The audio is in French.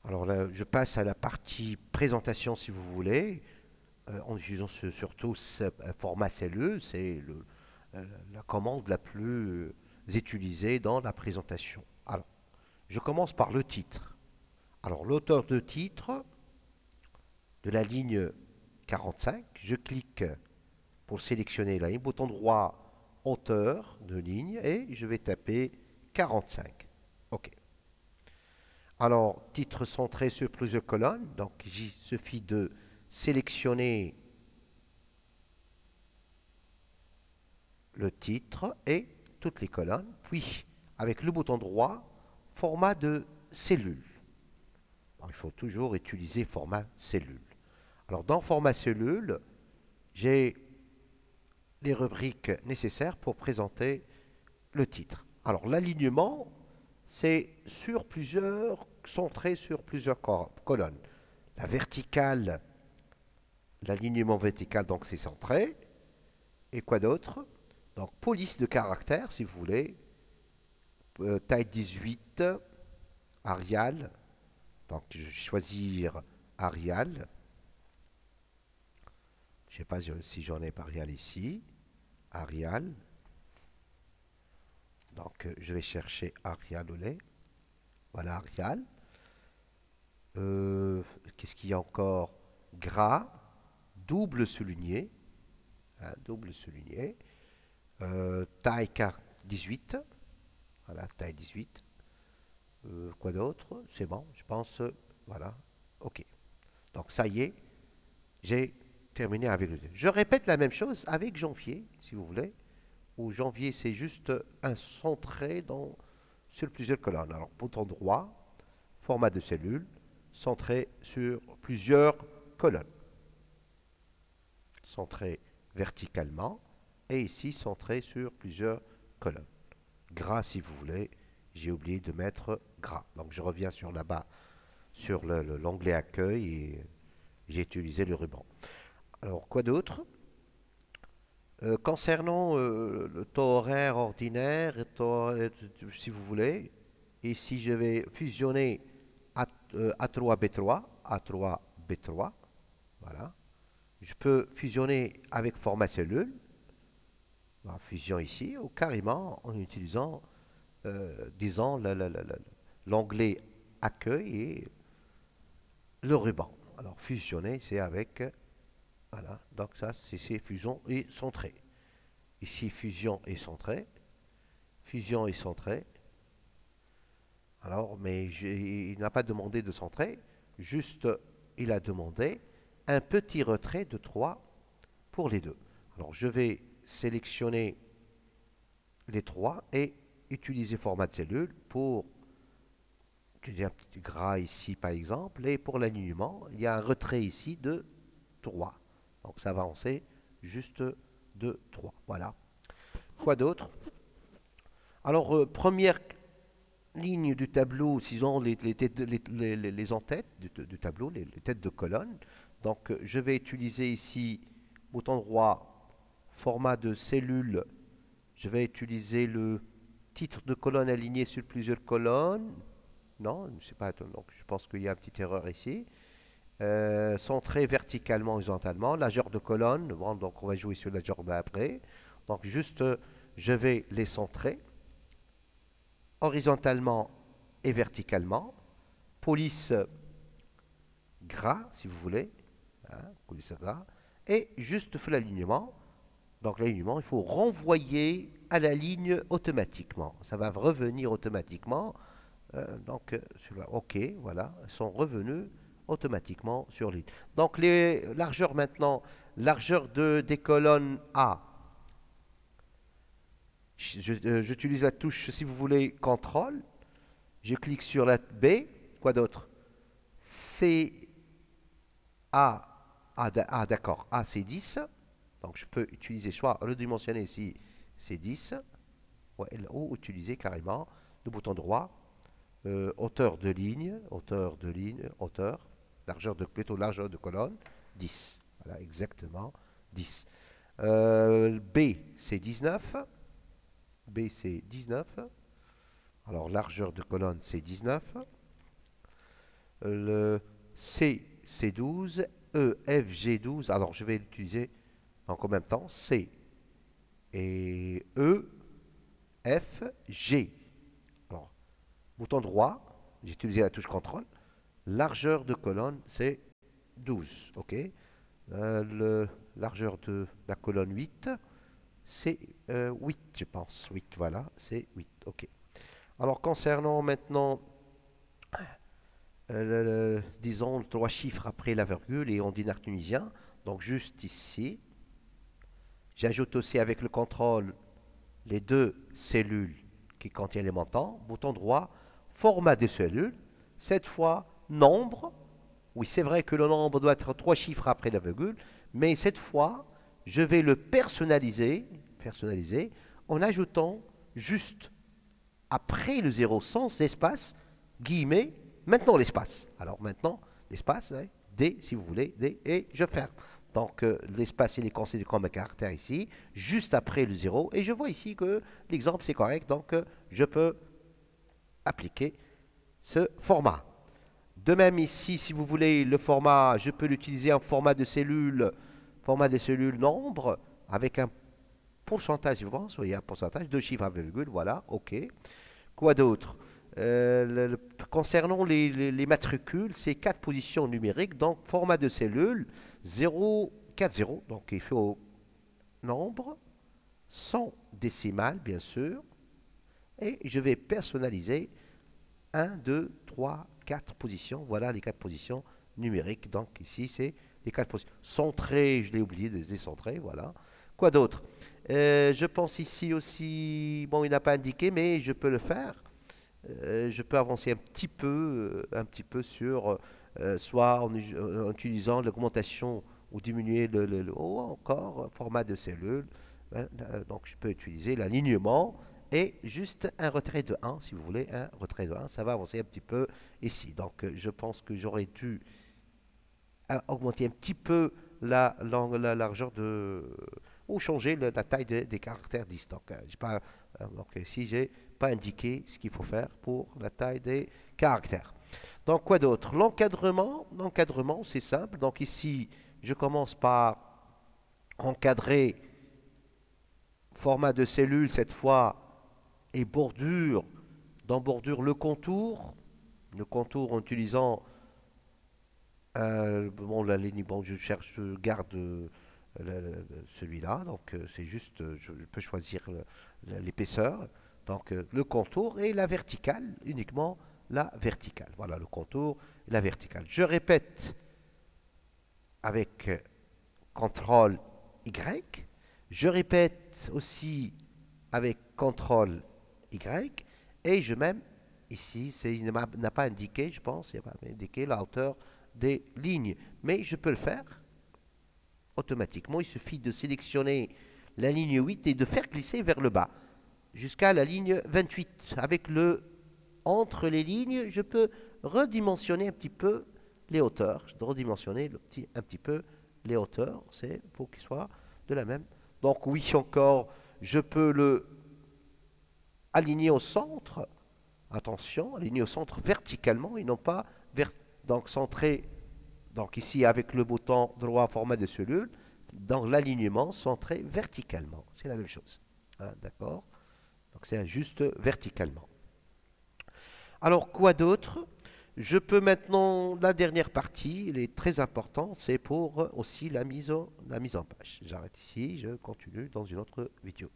Alors là, je passe à la partie présentation si vous voulez, en utilisant surtout ce format cellule, c'est la commande la plus utilisée dans la présentation. Alors, je commence par le titre. Alors, l'auteur de titre de la ligne 45, je clique pour sélectionner la ligne, bouton droit, auteur de ligne, et je vais taper 45. OK. Alors, titre centré sur plusieurs colonnes, donc il suffit de sélectionner le titre et toutes les colonnes, puis avec le bouton droit, format de cellule. Alors, il faut toujours utiliser format cellule. Alors, dans format cellule, j'ai les rubriques nécessaires pour présenter le titre. Alors, l'alignement, c'est sur plusieurs, centré sur plusieurs colonnes. La verticale, l'alignement vertical, donc c'est centré. Et quoi d'autre? Donc, police de caractère, si vous voulez. Taille 18, Arial. Donc, je vais choisir Arial. Je ne sais pas si j'en ai Arial ici. Arial. Donc, je vais chercher Arial au lait. Voilà, Arial. Qu'est-ce qu'il y a encore? Gras, double souligné. Hein, double souligné. Taille 18. Voilà, taille 18. Quoi d'autre? C'est bon, je pense. Voilà. OK. Donc, ça y est, j'ai terminé avec le. Je répète la même chose avec janvier, si vous voulez. Où janvier, c'est juste un centré sur plusieurs colonnes. Alors, bouton droit, format de cellule, centré sur plusieurs colonnes. Centré verticalement et ici centré sur plusieurs colonnes. Gras si vous voulez, j'ai oublié de mettre gras. Donc je reviens sur là-bas, sur l'onglet accueil et j'ai utilisé le ruban. Alors quoi d'autre? Concernant le taux horaire ordinaire, si vous voulez, ici je vais fusionner A3B3, A3B3, voilà. Je peux fusionner avec format cellule, fusion ici, ou carrément en utilisant, disons, l'onglet accueil et le ruban. Alors fusionner, c'est avec, voilà, donc ça, c'est fusion et centré. Ici, fusion et centré, fusion et centré. Alors, mais il n'a pas demandé de centrer, juste il a demandé un petit retrait de 3 pour les deux. Alors, je vais sélectionner les trois et utiliser format de cellule pour utiliser un petit gras ici par exemple. Et pour l'alignement, il y a un retrait ici de 3. Donc, ça va avancer juste de 3. Voilà. Quoi d'autre? Alors, première ligne du tableau, disons les en-têtes du tableau, les têtes de colonne. Donc, je vais utiliser ici, bouton droit, format de cellule. Je vais utiliser le titre de colonne aligné sur plusieurs colonnes. Non, c'est pas donc je pense qu'il y a une petite erreur ici. Centré verticalement, horizontalement. Largeur de colonne, bon, donc on va jouer sur la largeur après. Donc juste, je vais les centrer horizontalement et verticalement. Police gras, si vous voulez. Hein, police gras. Et juste l'alignement. Donc l'alignement, il faut renvoyer à la ligne automatiquement. Ça va revenir automatiquement. Donc, OK, voilà, sont revenus automatiquement sur ligne. Donc les largeurs maintenant, largeur des colonnes A. J'utilise la touche, si vous voulez, CTRL. Je clique sur la B. Quoi d'autre? C, A, d'accord, A c'est 10. Donc je peux utiliser soit redimensionner ici, c'est 10. Ouais, ou utiliser carrément le bouton droit, hauteur de ligne, hauteur, plutôt largeur de colonne, 10. Voilà, exactement 10. B, c'est 19. B, c'est 19. Alors, largeur de colonne, c'est 19. le C, C12, E, F, G12. Alors, je vais l'utiliser donc en même temps. C et E, F, G. Alors, bouton droit, j'ai utilisé la touche contrôle. Largeur de colonne, c'est 12. OK. Largeur de la colonne 8, c'est 8, je pense. 8, voilà, c'est 8. OK. Alors, concernant maintenant, disons, trois chiffres après la virgule et en dinar tunisien, donc juste ici, j'ajoute aussi avec le contrôle les deux cellules qui contiennent les montants. Bouton droit, format des cellules. Cette fois, nombre. Oui, c'est vrai que le nombre doit être trois chiffres après la virgule, mais cette fois, je vais le personnaliser en ajoutant juste après le zéro sans espace, guillemets, maintenant l'espace. Alors maintenant, l'espace, hein, D si vous voulez, D, et je ferme. Donc l'espace il est considéré comme un caractère ici, juste après le 0, et je vois ici que l'exemple c'est correct, donc je peux appliquer ce format. De même ici, si vous voulez, le format, je peux l'utiliser en format de cellule nombre, avec un pourcentage, je pense, oui, un pourcentage, deux chiffres à virgule, voilà, ok. Quoi d'autre? Concernant les matricules, c'est quatre positions numériques, donc format de cellule 0, 4, 0, donc il faut nombre, sans décimale bien sûr, et je vais personnaliser 1, 2, 3, 4 positions, voilà les quatre positions numériques, donc ici c'est les quatre positions. Centré, je l'ai oublié de décentrer, voilà. Quoi d'autre? Je pense ici aussi, bon il n'a pas indiqué, mais je peux le faire. Je peux avancer un petit peu sur, soit en utilisant l'augmentation ou diminuer ou encore format de cellule. Donc je peux utiliser l'alignement et juste un retrait de 1, si vous voulez, un retrait de 1, ça va avancer un petit peu ici. Donc je pense que j'aurais dû augmenter un petit peu la largeur ou changer la taille des caractères distants. Donc ici, j'ai pas indiqué ce qu'il faut faire pour la taille des caractères. Donc quoi d'autre? L'encadrement, c'est simple. Donc ici, je commence par encadrer format de cellule cette fois et bordure. Dans bordure, le contour en utilisant bon, la ligne, bon, je garde celui-là, donc c'est juste, je peux choisir l'épaisseur, donc le contour et la verticale, uniquement la verticale. Voilà le contour et la verticale. Je répète avec CTRL Y, je répète aussi avec CTRL Y, et je même ici, il n'a pas indiqué, je pense, il n'a pas indiqué la hauteur des lignes, mais je peux le faire automatiquement. Il suffit de sélectionner la ligne 8 et de faire glisser vers le bas jusqu'à la ligne 28. Entre les lignes, je peux redimensionner un petit peu les hauteurs. Je dois redimensionner un petit peu les hauteurs, c'est pour qu'ils soient de la même. Donc oui, encore, je peux le aligner au centre. Attention, aligner au centre verticalement et non pas donc centré. Donc ici, avec le bouton droit format de cellule, dans l'alignement, centré verticalement. C'est la même chose. Hein, d'accord? Donc c'est juste verticalement. Alors, quoi d'autre? Je peux maintenant, la dernière partie, elle est très importante, c'est pour aussi la mise en page. J'arrête ici, je continue dans une autre vidéo.